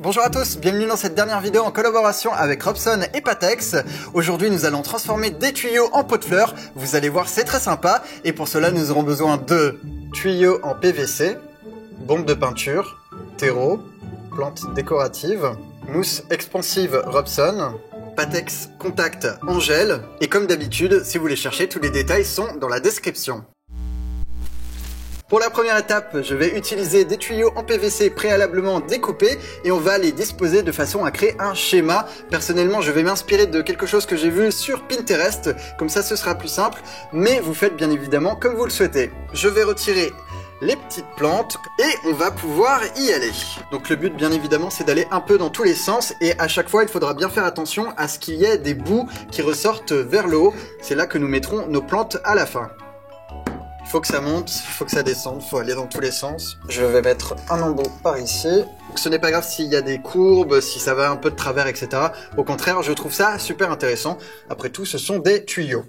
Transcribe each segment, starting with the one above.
Bonjour à tous, bienvenue dans cette dernière vidéo en collaboration avec Robson et Patex. Aujourd'hui nous allons transformer des tuyaux en pots de fleurs, vous allez voir c'est très sympa et pour cela nous aurons besoin de tuyaux en PVC, bombe de peinture, terreau, plantes décoratives, mousse expansive Robson, Patex Contact en gel et comme d'habitude si vous les cherchez tous les détails sont dans la description. Pour la première étape, je vais utiliser des tuyaux en PVC préalablement découpés et on va les disposer de façon à créer un schéma. Personnellement, je vais m'inspirer de quelque chose que j'ai vu sur Pinterest, comme ça ce sera plus simple, mais vous faites bien évidemment comme vous le souhaitez. Je vais retirer les petites plantes et on va pouvoir y aller. Donc le but bien évidemment c'est d'aller un peu dans tous les sens et à chaque fois il faudra bien faire attention à ce qu'il y ait des bouts qui ressortent vers le haut. C'est là que nous mettrons nos plantes à la fin. Il faut que ça monte, il faut que ça descende, il faut aller dans tous les sens. Je vais mettre un embout par ici. Ce n'est pas grave s'il y a des courbes, si ça va un peu de travers, etc. Au contraire, je trouve ça super intéressant. Après tout, ce sont des tuyaux.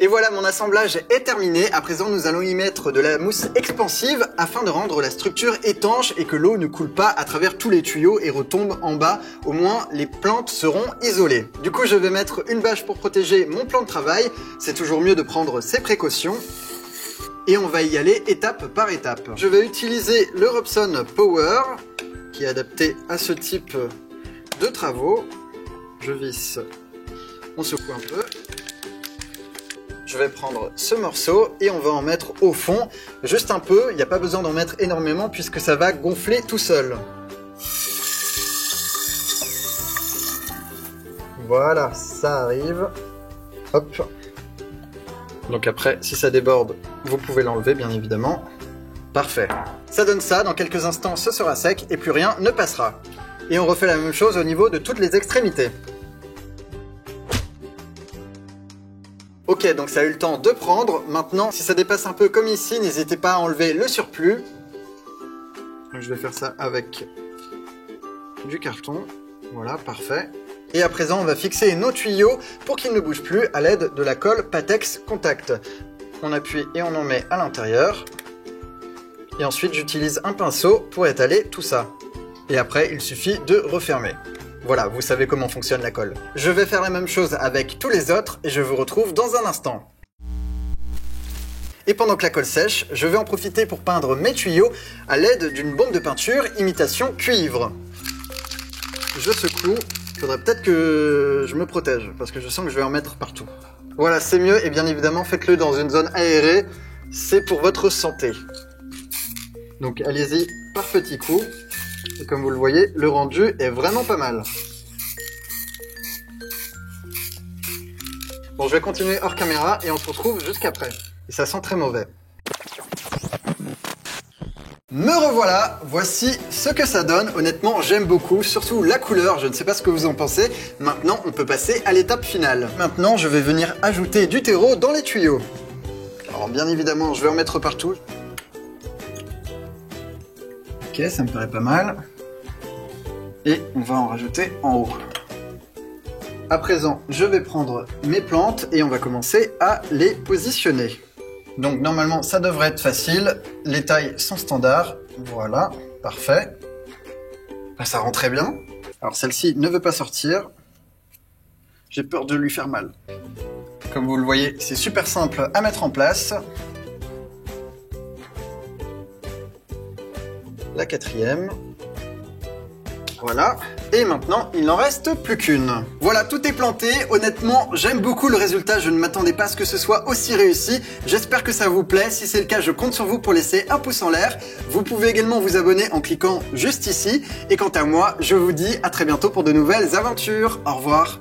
Et voilà, mon assemblage est terminé. À présent, nous allons y mettre de la mousse expansive afin de rendre la structure étanche et que l'eau ne coule pas à travers tous les tuyaux et retombe en bas. Au moins, les plantes seront isolées. Du coup, je vais mettre une bâche pour protéger mon plan de travail. C'est toujours mieux de prendre ses précautions. Et on va y aller étape par étape. Je vais utiliser le Robson Power, qui est adapté à ce type de travaux. Je visse, on secoue un peu. Je vais prendre ce morceau et on va en mettre au fond, juste un peu, il n'y a pas besoin d'en mettre énormément puisque ça va gonfler tout seul. Voilà, ça arrive. Hop. Donc après, si ça déborde, vous pouvez l'enlever bien évidemment. Parfait. Ça donne ça, dans quelques instants ce sera sec et plus rien ne passera. Et on refait la même chose au niveau de toutes les extrémités. Ok, donc ça a eu le temps de prendre. Maintenant, si ça dépasse un peu comme ici, n'hésitez pas à enlever le surplus. Je vais faire ça avec du carton. Voilà, parfait. Et à présent, on va fixer nos tuyaux pour qu'ils ne bougent plus à l'aide de la colle Patex Contact. On appuie et on en met à l'intérieur. Et ensuite, j'utilise un pinceau pour étaler tout ça. Et après, il suffit de refermer. Voilà, vous savez comment fonctionne la colle. Je vais faire la même chose avec tous les autres et je vous retrouve dans un instant. Et pendant que la colle sèche, je vais en profiter pour peindre mes tuyaux à l'aide d'une bombe de peinture imitation cuivre. Je secoue, il faudrait peut-être que je me protège parce que je sens que je vais en mettre partout. Voilà, c'est mieux et bien évidemment faites-le dans une zone aérée, c'est pour votre santé. Donc allez-y par petits coups. Et comme vous le voyez, le rendu est vraiment pas mal. Bon, je vais continuer hors caméra et on se retrouve jusqu'après. Et ça sent très mauvais. Me revoilà, voici ce que ça donne. Honnêtement, j'aime beaucoup, surtout la couleur, je ne sais pas ce que vous en pensez. Maintenant, on peut passer à l'étape finale. Maintenant, je vais venir ajouter du terreau dans les tuyaux. Alors, bien évidemment, je vais en mettre partout. Ok, ça me paraît pas mal. Et on va en rajouter en haut. À présent, je vais prendre mes plantes et on va commencer à les positionner. Donc normalement, ça devrait être facile. Les tailles sont standards. Voilà, parfait. Ça rend très bien. Alors celle-ci ne veut pas sortir. J'ai peur de lui faire mal. Comme vous le voyez, c'est super simple à mettre en place. La quatrième. Voilà. Et maintenant, il n'en reste plus qu'une. Voilà, tout est planté. Honnêtement, j'aime beaucoup le résultat. Je ne m'attendais pas à ce que ce soit aussi réussi. J'espère que ça vous plaît. Si c'est le cas, je compte sur vous pour laisser un pouce en l'air. Vous pouvez également vous abonner en cliquant juste ici. Et quant à moi, je vous dis à très bientôt pour de nouvelles aventures. Au revoir.